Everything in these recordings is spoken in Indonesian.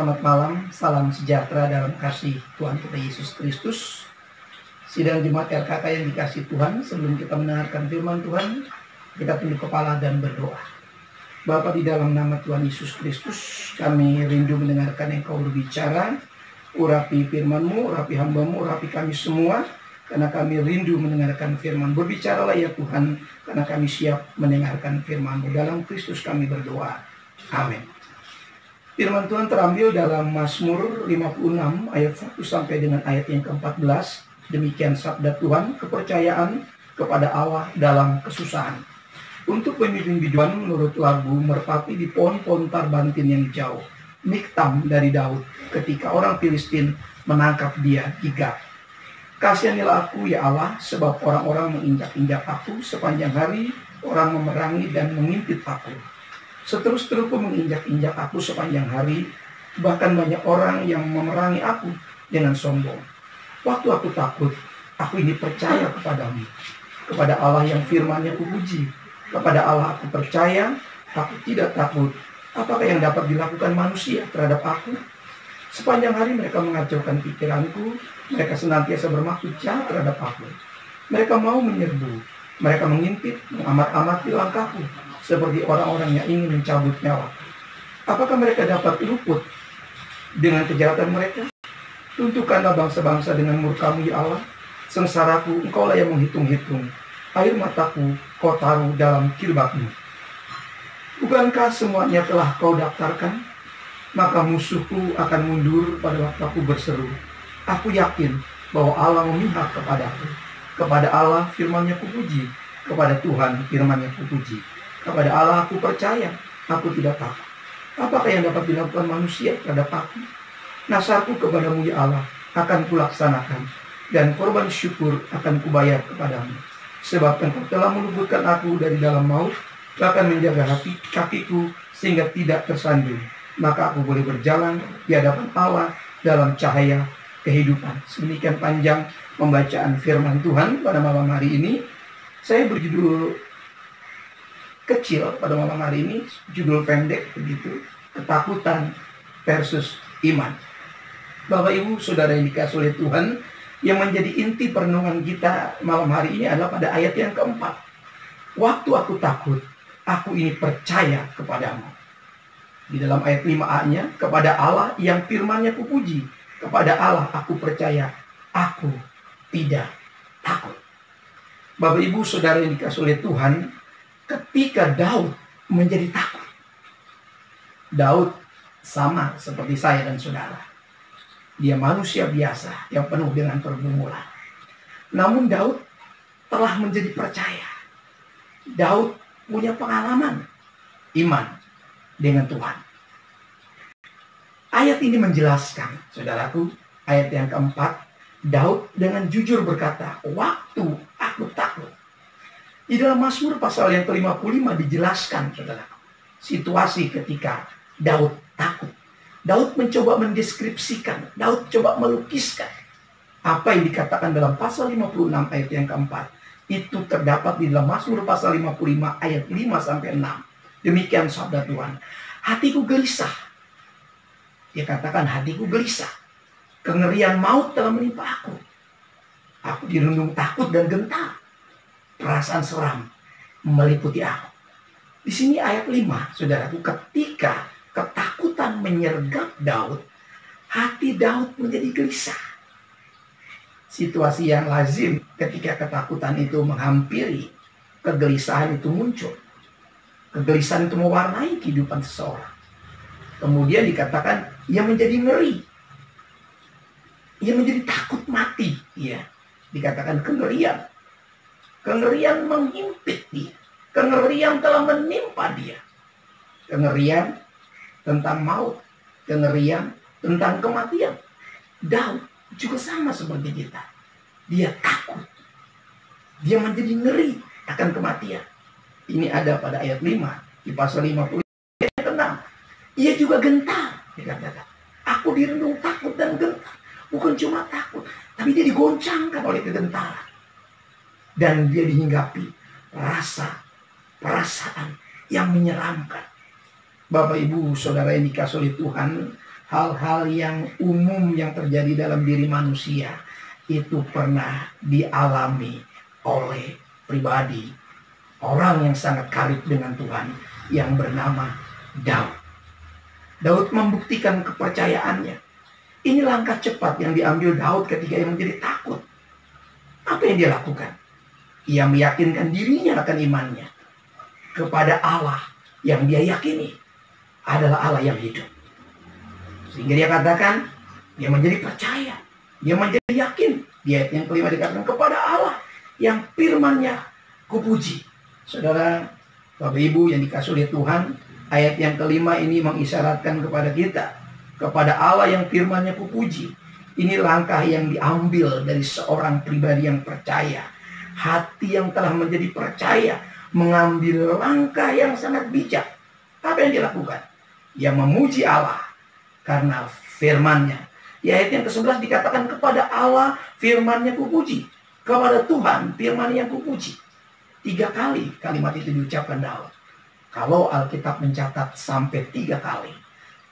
selamat malam, salam sejahtera dalam kasih Tuhan kita Yesus Kristus. Sidang Jemaat RKK yang dikasih Tuhan, sebelum kita mendengarkan firman Tuhan, kita tunduk kepala dan berdoa. Bapa, di dalam nama Tuhan Yesus Kristus, kami rindu mendengarkan Engkau berbicara. Urapi firman-Mu, urapi hamba-Mu, urapi kami semua, karena kami rindu mendengarkan firman. Berbicaralah ya Tuhan, karena kami siap mendengarkan firman-Mu. Dalam Kristus kami berdoa. Amin. Firman Tuhan terambil dalam Mazmur 56 ayat 1 sampai dengan ayat yang ke-14. Demikian sabda Tuhan, kepercayaan kepada Allah dalam kesusahan. Untuk pemimpin biduan menurut lagu merpati di pohon-pohon tarbantin yang jauh. Miktam dari Daud ketika orang Filistin menangkap dia di Gat. Kasihanilah aku ya Allah, sebab orang-orang menginjak-injak aku sepanjang hari, orang memerangi dan mengimpit aku. Seterus-terusku menginjak-injak aku sepanjang hari, bahkan banyak orang yang memerangi aku dengan sombong. Waktu aku takut, aku ini percaya kepadamu, kepada Allah yang firman-Nya kupuji. Kepada Allah aku percaya, aku tidak takut. Apakah yang dapat dilakukan manusia terhadap aku? Sepanjang hari mereka mengacaukan pikiranku, mereka senantiasa bermaksud jahat terhadap aku. Mereka mau menyerbu, mereka mengintip, mengamat-amati langkahku, seperti orang-orang yang ingin mencabut nyawa. Apakah mereka dapat luput dengan kejahatan mereka? Tunjukkanlah bangsa-bangsa dengan murka-Mu ya Allah. Sengsaraku Engkaulah yang menghitung-hitung. Air mataku Kau taruh dalam kilbat-Mu. Bukankah semuanya telah Kau daftarkan? Maka musuhku akan mundur pada waktu aku berseru. Aku yakin bahwa Allah memihak kepadaku. Kepada Allah firman-Nya kupuji. Kepada Tuhan firman-Nya kupuji. Kepada Allah aku percaya, aku tidak takut. Apakah yang dapat dilakukan manusia terhadap aku? Nasarku kepadamu ya Allah akan kulaksanakan, dan korban syukur akan kubayar kepadamu. Sebab Engkau telah meluputkan aku dari dalam maut, bahkan menjaga hati kakiku sehingga tidak tersandung. Maka aku boleh berjalan di hadapan Allah dalam cahaya kehidupan. Sedemikian panjang pembacaan firman Tuhan pada malam hari ini. Saya berjudul kecil pada malam hari ini, judul pendek begitu, ketakutan versus iman. Bapak Ibu Saudara yang dikasihi oleh Tuhan, yang menjadi inti perenungan kita malam hari ini adalah pada ayat yang keempat. Waktu aku takut, aku ini percaya kepadamu. Di dalam ayat 5a-nya, kepada Allah yang firman-Nya kupuji. Kepada Allah aku percaya, aku tidak takut. Bapak Ibu Saudara yang dikasihi oleh Tuhan, ketika Daud menjadi takut. Daud sama seperti saya dan saudara. Dia manusia biasa yang penuh dengan pergumulan. Namun Daud telah menjadi percaya. Daud punya pengalaman iman dengan Tuhan. Ayat ini menjelaskan, saudaraku, ayat yang keempat, Daud dengan jujur berkata, waktu aku takut. Di dalam Mazmur pasal yang ke-55 dijelaskan, saudara, situasi ketika Daud takut. Daud mencoba mendeskripsikan, Daud coba melukiskan apa yang dikatakan dalam pasal 56 ayat yang keempat. Itu terdapat di dalam Mazmur pasal 55 ayat 5 sampai 6. Demikian sabda Tuhan. Hatiku gelisah. Dia katakan hatiku gelisah. Kengerian maut telah menimpa aku. Aku dirundung takut dan gentar. Perasaan seram meliputi aku. Di sini ayat 5, saudaraku, ketika ketakutan menyergap Daud, hati Daud menjadi gelisah. Situasi yang lazim ketika ketakutan itu menghampiri, kegelisahan itu muncul. Kegelisahan itu mewarnai kehidupan seseorang. Kemudian dikatakan ia menjadi ngeri. Ia menjadi takut mati. Ya, dikatakan kengerian. Kengerian menghimpit dia. Kengerian telah menimpa dia. Kengerian tentang maut. Kengerian tentang kematian. Daud juga sama seperti kita. Dia takut. Dia menjadi ngeri akan kematian. Ini ada pada ayat 5. Di pasal 50 ayat 6. Ia juga gentar. Dikatakan, aku dirundung takut dan gentar. Bukan cuma takut, tapi dia digoncangkan oleh kegentaran. Dan dia dihinggapi perasaan yang menyeramkan. Bapak Ibu Saudara yang dikasihi oleh Tuhan, hal-hal yang umum yang terjadi dalam diri manusia itu pernah dialami oleh pribadi orang yang sangat karib dengan Tuhan yang bernama Daud. Daud membuktikan kepercayaannya. Ini langkah cepat yang diambil Daud ketika ia menjadi takut. Apa yang dia lakukan? Ia meyakinkan dirinya akan imannya kepada Allah yang dia yakini adalah Allah yang hidup. Sehingga dia katakan, dia menjadi percaya, dia menjadi yakin. Di ayat yang kelima dikatakan kepada Allah yang firman-Nya kupuji. Saudara, Bapak Ibu yang dikasihi oleh Tuhan, ayat yang kelima ini mengisyaratkan kepada kita, kepada Allah yang firman-Nya kupuji. Ini langkah yang diambil dari seorang pribadi yang percaya. Hati yang telah menjadi percaya mengambil langkah yang sangat bijak. Apa yang dilakukan? Dia memuji Allah karena firman-Nya. Di ayat yang ke-11 dikatakan kepada Allah firman-Nya kupuji. Kepada Tuhan firman-Nya kupuji. 3 kali kalimat itu diucapkan Daud. Kalau Alkitab mencatat sampai 3 kali,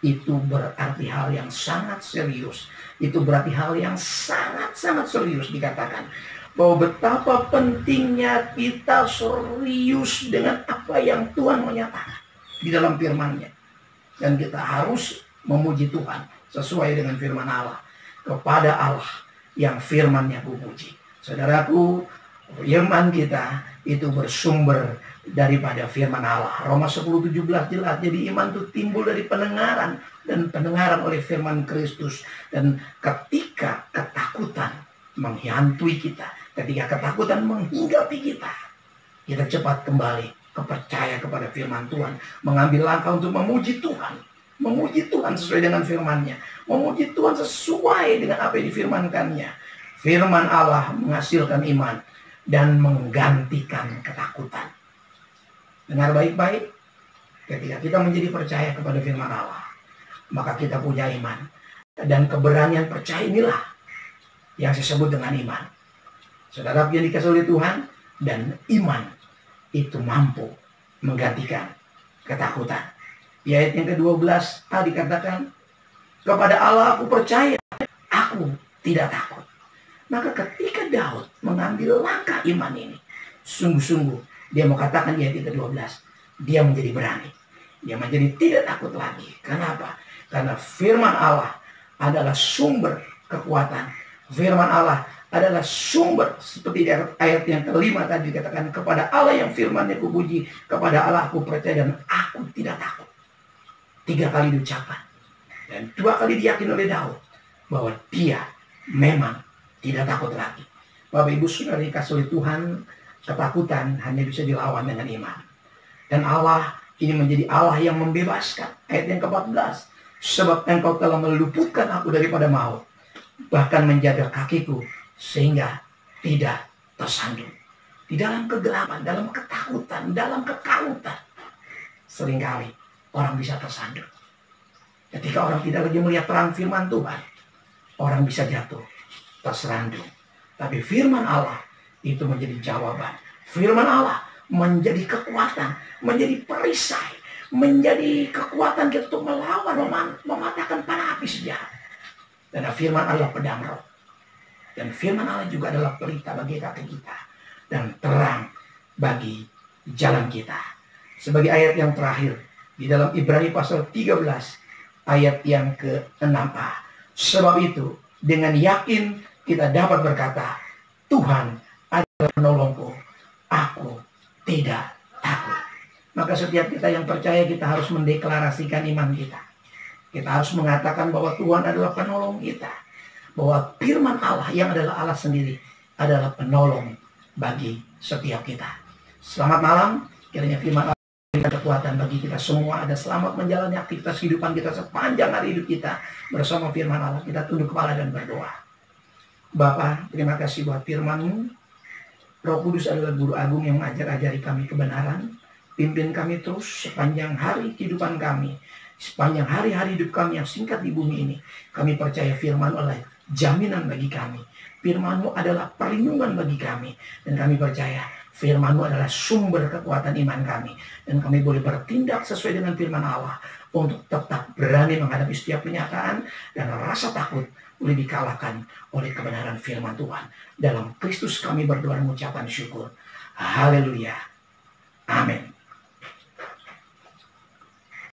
itu berarti hal yang sangat serius. Itu berarti hal yang sangat-sangat serius dikatakan. Bahwa betapa pentingnya kita serius dengan apa yang Tuhan menyatakan di dalam firman-Nya. Dan kita harus memuji Tuhan sesuai dengan firman Allah. Kepada Allah yang firman-Nya kupuji. Saudaraku, firman kita itu bersumber daripada firman Allah. Roma 10:17 jelas. Jadi iman itu timbul dari pendengaran. Dan pendengaran oleh firman Kristus. Dan ketika ketakutan menghantui kita, ketika ketakutan menghinggapi kita, kita cepat kembali percaya kepada firman Tuhan. Mengambil langkah untuk memuji Tuhan. Memuji Tuhan sesuai dengan firman-Nya. Memuji Tuhan sesuai dengan apa yang difirmankannya. Firman Allah menghasilkan iman dan menggantikan ketakutan. Dengar baik-baik. Ketika kita menjadi percaya kepada firman Allah, maka kita punya iman. Dan keberanian percaya inilah yang saya sebut dengan iman. Saudara yang dikasihi oleh Tuhan, dan iman itu mampu menggantikan ketakutan. Di ayat yang ke-12 tadi katakan, kepada Allah aku percaya, aku tidak takut. Maka ketika Daud mengambil langkah iman ini, sungguh-sungguh dia mau katakan di ayat yang ke-12, dia menjadi berani. Dia menjadi tidak takut lagi. Kenapa? Karena firman Allah adalah sumber kekuatan. Firman Allah adalah sumber, seperti di ayat yang kelima tadi dikatakan, kepada Allah yang firman-Nya kupuji, kepada Allah aku percaya dan aku tidak takut. 3 kali diucapkan. Dan 2 kali diyakini oleh Daud bahwa dia memang tidak takut lagi. Bapak Ibu Saudara dikasihi oleh Tuhan, ketakutan hanya bisa dilawan dengan iman. Dan Allah ini menjadi Allah yang membebaskan. Ayat yang ke-14. Sebab engkau telah meluputkan aku daripada maut, bahkan menjaga kakiku sehingga tidak tersandung. Di dalam kegelapan, dalam ketakutan, dalam kekalutan, seringkali orang bisa tersandung. Ketika orang tidak lagi melihat terang firman Tuhan, orang bisa jatuh, terserandung. Tapi firman Allah itu menjadi jawaban. Firman Allah menjadi kekuatan, menjadi perisai, menjadi kekuatan kita untuk melawan, mematahkan panah api sejahat. Dan firman Allah pedang roh. Dan firman Allah juga adalah pelita bagi kaki kita. Dan terang bagi jalan kita. Sebagai ayat yang terakhir, di dalam Ibrani pasal 13, ayat yang ke-6a. Sebab itu, dengan yakin kita dapat berkata, Tuhan adalah penolongku, aku tidak takut. Maka setiap kita yang percaya, kita harus mendeklarasikan iman kita. Kita harus mengatakan bahwa Tuhan adalah penolong kita. Bahwa firman Allah yang adalah Allah sendiri adalah penolong bagi setiap kita. Selamat malam. Kiranya firman Allah memberikan kekuatan bagi kita semua. Ada selamat menjalani aktivitas kehidupan kita sepanjang hari hidup kita. Bersama firman Allah kita tunduk kepala dan berdoa. Bapa, terima kasih buat firman-Mu. Roh Kudus adalah guru agung yang mengajar-ajari kami kebenaran. Pimpin kami terus sepanjang hari kehidupan kami. Sepanjang hari-hari hidup kami yang singkat di bumi ini. Kami percaya firman oleh jaminan bagi kami. Firman-Mu adalah perlindungan bagi kami. Dan kami percaya Firman-Mu adalah sumber kekuatan iman kami. Dan kami boleh bertindak sesuai dengan firman Allah untuk tetap berani menghadapi setiap kenyataan, dan rasa takut boleh dikalahkan oleh kebenaran firman Tuhan. Dalam Kristus kami berdoa dan mengucapkan syukur. Haleluya. Amin.